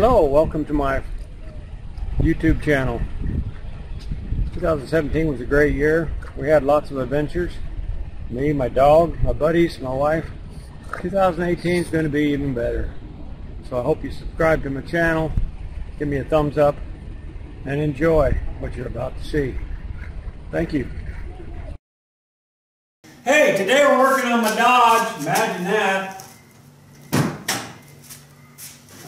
Hello, welcome to my YouTube channel. 2017 was a great year. We had lots of adventures. Me, my dog, my buddies, my wife. 2018 is going to be even better. So I hope you subscribe to my channel, give me a thumbs up, and enjoy what you're about to see. Thank you. Hey, today we're working on my Dodge. Imagine that.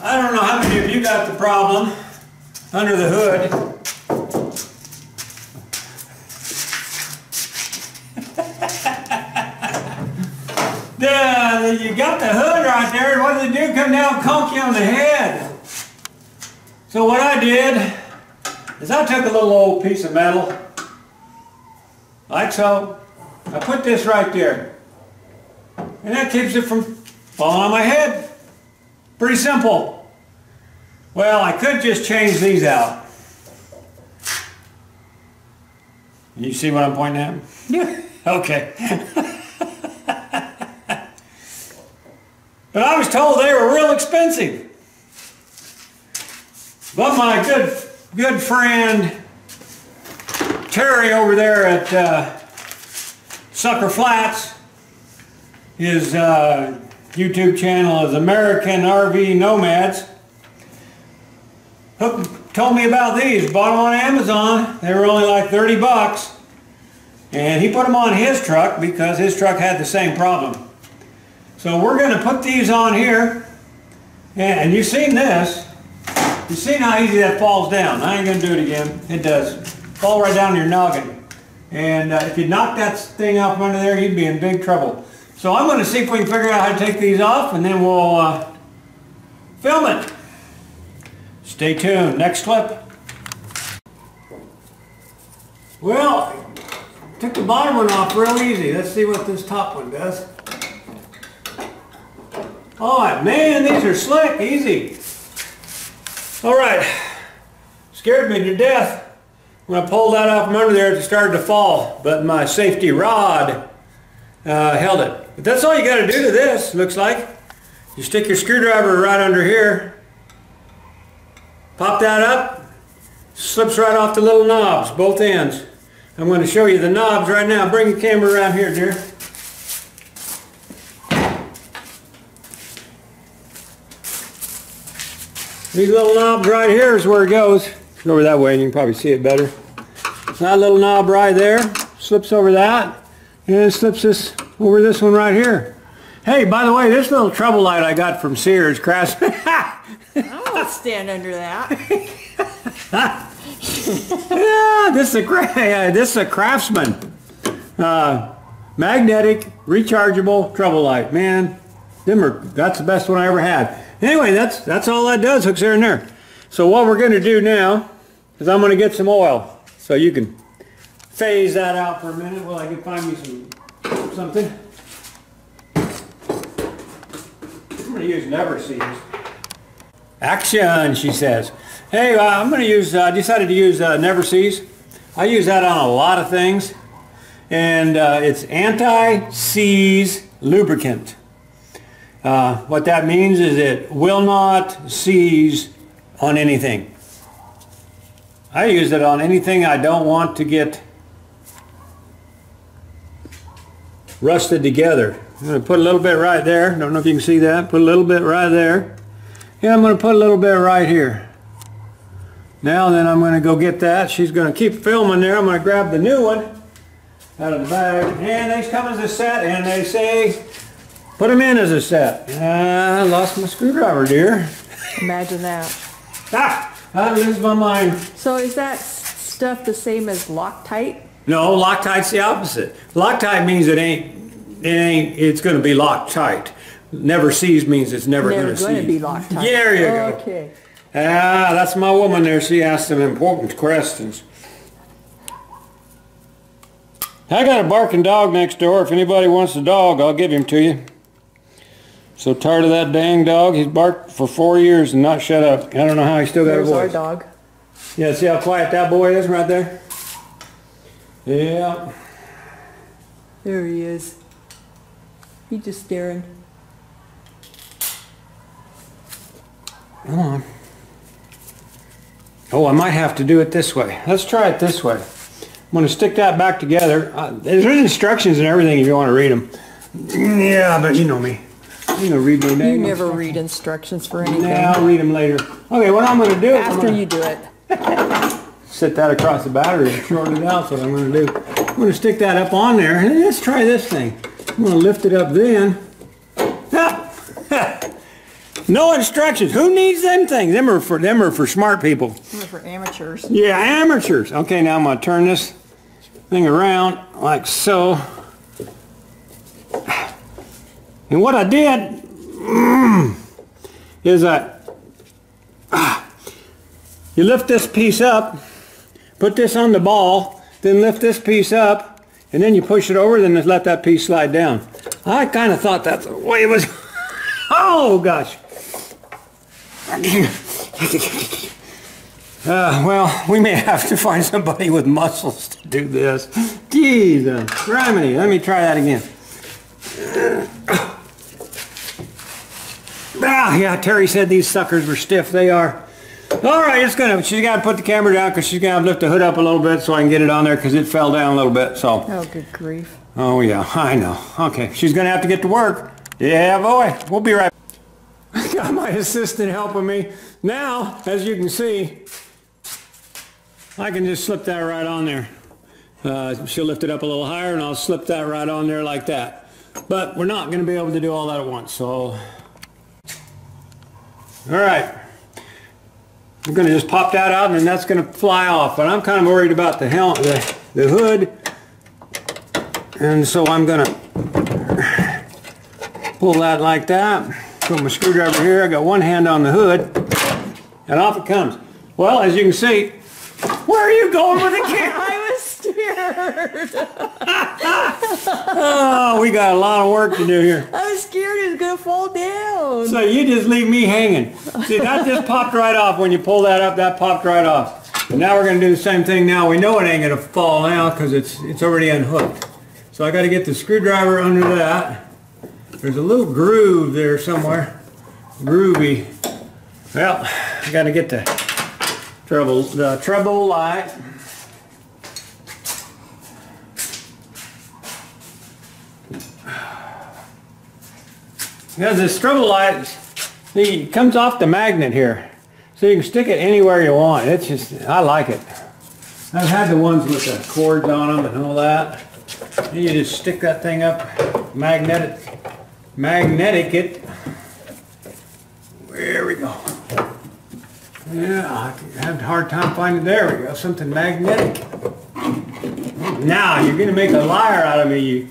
I don't know how many of you got the problem under the hood. You got the hood right there, and what did they do? Come down and conk you on the head. So what I did is I took a little old piece of metal, like so. I put this right there, and that keeps it from falling on my head. Pretty simple. Well, I could just change these out. You see what I'm pointing at? Yeah. Okay. But I was told they were real expensive. But my good friend Terry over there at Sucker Flats, his YouTube channel is American RV Nomads, told me about these. Bought them on Amazon. They were only like 30 bucks. And he put them on his truck because his truck had the same problem. So we're going to put these on here. And you've seen this. You've seen how easy that falls down. I ain't going to do it again. It does. Fall right down your noggin. And if you knock that thing out from under there, you'd be in big trouble. So I'm going to see if we can figure out how to take these off, and then we'll film it. Stay tuned. Next clip. Well, took the bottom one off real easy. Let's see what this top one does. Oh man, these are slick, easy. All right, scared me to death when I pulled that out from under there. It started to fall, but my safety rod held it. But that's all you got to do to this, looks like. You stick your screwdriver right under here, pop that up, slips right off the little knobs, both ends. I'm going to show you the knobs right now. Bring your camera around here, dear. These little knobs right here is where it goes. Go over that way and you can probably see it better. That little knob right there slips over that, and it slips this over this one right here. Hey, by the way, this little trouble light I got from Sears crashed. I won't stand under that. Yeah, this is a Craftsman magnetic rechargeable trouble light. Man, that's the best one I ever had. Anyway, that's all that does, hooks there and there. So what we're going to do now is I'm going to get some oil, so you can phase that out for a minute while I can find me something. I'm going to use Never Seas. Action, she says. Hey, I'm going to use, I decided to use Never Seas. I use that on a lot of things. And it's anti-seize lubricant. What that means is it will not seize on anything. I use it on anything I don't want to get rusted together. I'm going to put a little bit right there. Don't know if you can see that. Put a little bit right there. And I'm going to put a little bit right here. Now then I'm going to go get that. She's going to keep filming there. I'm going to grab the new one out of the bag. And these come as a set, and they say put them in as a set. I lost my screwdriver, dear. Imagine that. Ah! I lose my mind. So is that stuff the same as Loctite? No, Loctite's the opposite. Loctite means it's going to be locked tight. Never seize means it's never going to seize. Never going to be Loctite. Yeah, there you go. Okay. Ah, that's my woman there. She asked some important questions. I got a barking dog next door. If anybody wants a dog, I'll give him to you. So tired of that dang dog. He's barked for 4 years and not shut up. I don't know how he still got a voice. There's our dog. Yeah, see how quiet that boy is right there? Yeah. There he is. He's just staring. Come on. Oh, I might have to do it this way. Let's try it this way. I'm going to stick that back together. There's instructions and everything if you want to read them. Yeah, but you know me. You know, read my name. You never read instructions for anything. Yeah, I'll read them later. Okay, what I'm going to do after you do it. Set that across the battery and short it out. That's what I'm going to do. I'm going to stick that up on there. And let's try this thing. I'm going to lift it up then. No instructions. Who needs them things? Them are for smart people. Them are for amateurs. Yeah, amateurs. Okay, now I'm going to turn this thing around like so. And what I did is you lift this piece up, put this on the ball, then lift this piece up, and then you push it over, then just let that piece slide down. I kind of thought that's the way it was. Oh, gosh. Well, we may have to find somebody with muscles to do this. Jesus, criminy. Let me try that again. Yeah, Terry said these suckers were stiff. They are. All right, she's got to put the camera down because she's going to lift the hood up a little bit so I can get it on there because it fell down a little bit. So. Oh, good grief. Oh, yeah, I know. Okay, she's going to have to get to work. Yeah, boy. We'll be right back. I got my assistant helping me. Now, as you can see, I can just slip that right on there. She'll lift it up a little higher and I'll slip that right on there like that. But we're not going to be able to do all that at once, so. All right. I'm going to just pop that out and then that's going to fly off. But I'm kind of worried about the hood. And so I'm going to pull that like that. Put my screwdriver here. I got one hand on the hood. And off it comes. Well, as you can see, where are you going with the camera? I was scared. Oh, we got a lot of work to do here. I was scared it was going to fall down. So you just leave me hanging. See, that just popped right off. When you pull that up, that popped right off. And now we're going to do the same thing now. We know it ain't going to fall now because it's already unhooked. So I got to get the screwdriver under that. There's a little groove there somewhere. Groovy. Well, I got to get the treble light. Yeah, this treble light, see, it comes off the magnet here. So you can stick it anywhere you want. It's just, I like it. I've had the ones with the cords on them and all that. And you just stick that thing up, magnetic it. There we go. Yeah, I have a hard time finding, there we go, something magnetic. Now, you're going to make a liar out of me, you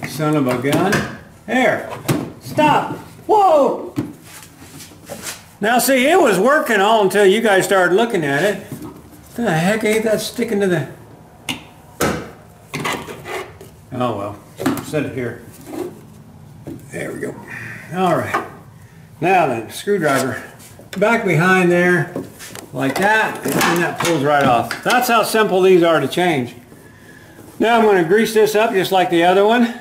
son of a gun. There. Stop. Whoa. Now, see, it was working all until you guys started looking at it. What the heck ain't that sticking to the... Oh, well. Set it here. There we go. All right. Now then, screwdriver. Back behind there, like that, and that pulls right off. That's how simple these are to change. Now I'm going to grease this up just like the other one,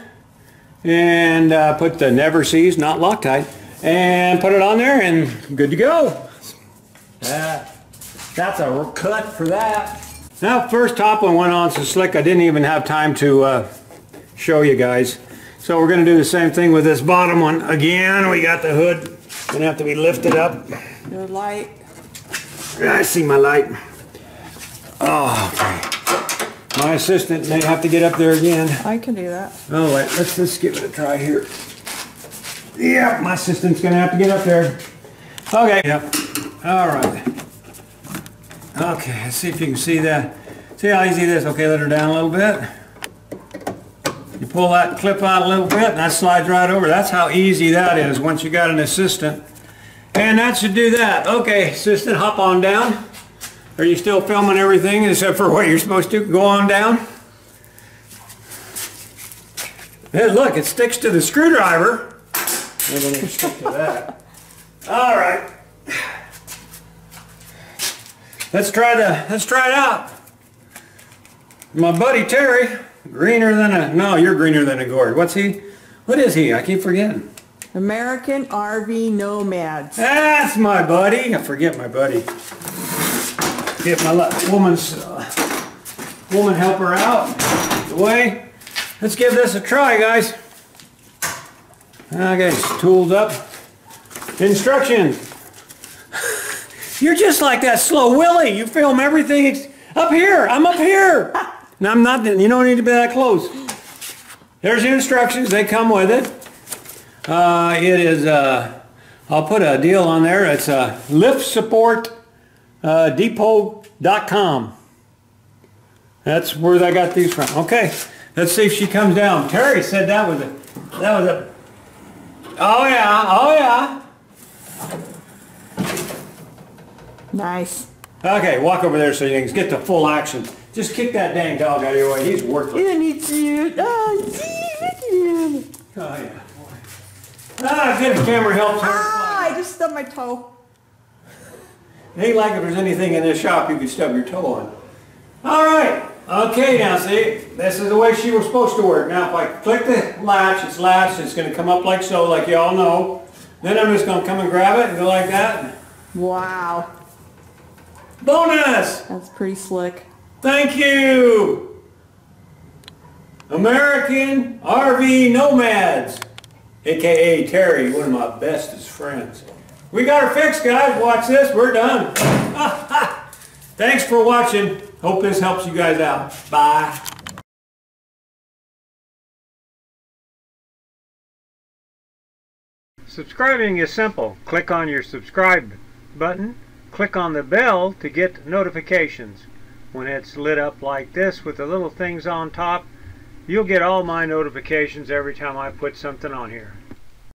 and put the never seize, not Loctite, and put it on there, and good to go. That's a cut for that. Now, first top one went on so slick I didn't even have time to show you guys. So we're going to do the same thing with this bottom one. Again, we got the hood. Going to have to be lifted up. Your light. I see my light. Oh, okay. My assistant may have to get up there again. I can do that. Oh, wait. Let's give it a try here. Yeah, my assistant's going to have to get up there. Okay. Yep. All right. Okay, let's see if you can see that. See how easy it is? Okay, let her down a little bit. You pull that clip out a little bit and that slides right over. That's how easy that is once you got an assistant. And that should do that. Okay, assistant, hop on down. Are you still filming everything except for what you're supposed to? Go on down. Hey, look, it sticks to the screwdriver. We're going to stick to that. All right. Let's try it out. My buddy Terry, greener than a, no, you're greener than a gourd. What's he? What is he? I keep forgetting. American RV Nomads. That's my buddy. I forget my buddy. Get my woman helper out the way. Let's give this a try, guys. Okay, tools up. Instructions. You're just like that slow Willie. You film everything up here. I'm up here. No, I'm not. You don't need to be that close. There's the instructions. They come with it. It is, I'll put a deal on there. It's liftsupportdepot.com. That's where I got these from. Okay, let's see if she comes down. Terry said that was a, oh yeah, oh yeah. Nice. Okay, walk over there so you can get the full action. Just kick that dang dog out of your way. He's worthless. Isn't he cute? Oh, cute. Oh yeah. Ah, good camera helps her. Ah, I just stubbed my toe. It ain't like if there's anything in this shop you could stub your toe on. All right. Okay, now see, this is the way she was supposed to work. Now if I click the latch, it's latched. It's going to come up like so, like you all know. Then I'm just going to come and grab it and go like that. Wow. Bonus! That's pretty slick. Thank you! American RV Nomads, aka Terry, one of my bestest friends. We got her fixed, guys. Watch this. We're done. Thanks for watching. Hope this helps you guys out. Bye. Subscribing is simple. Click on your subscribe button. Click on the bell to get notifications. When it's lit up like this with the little things on top, you'll get all my notifications every time I put something on here.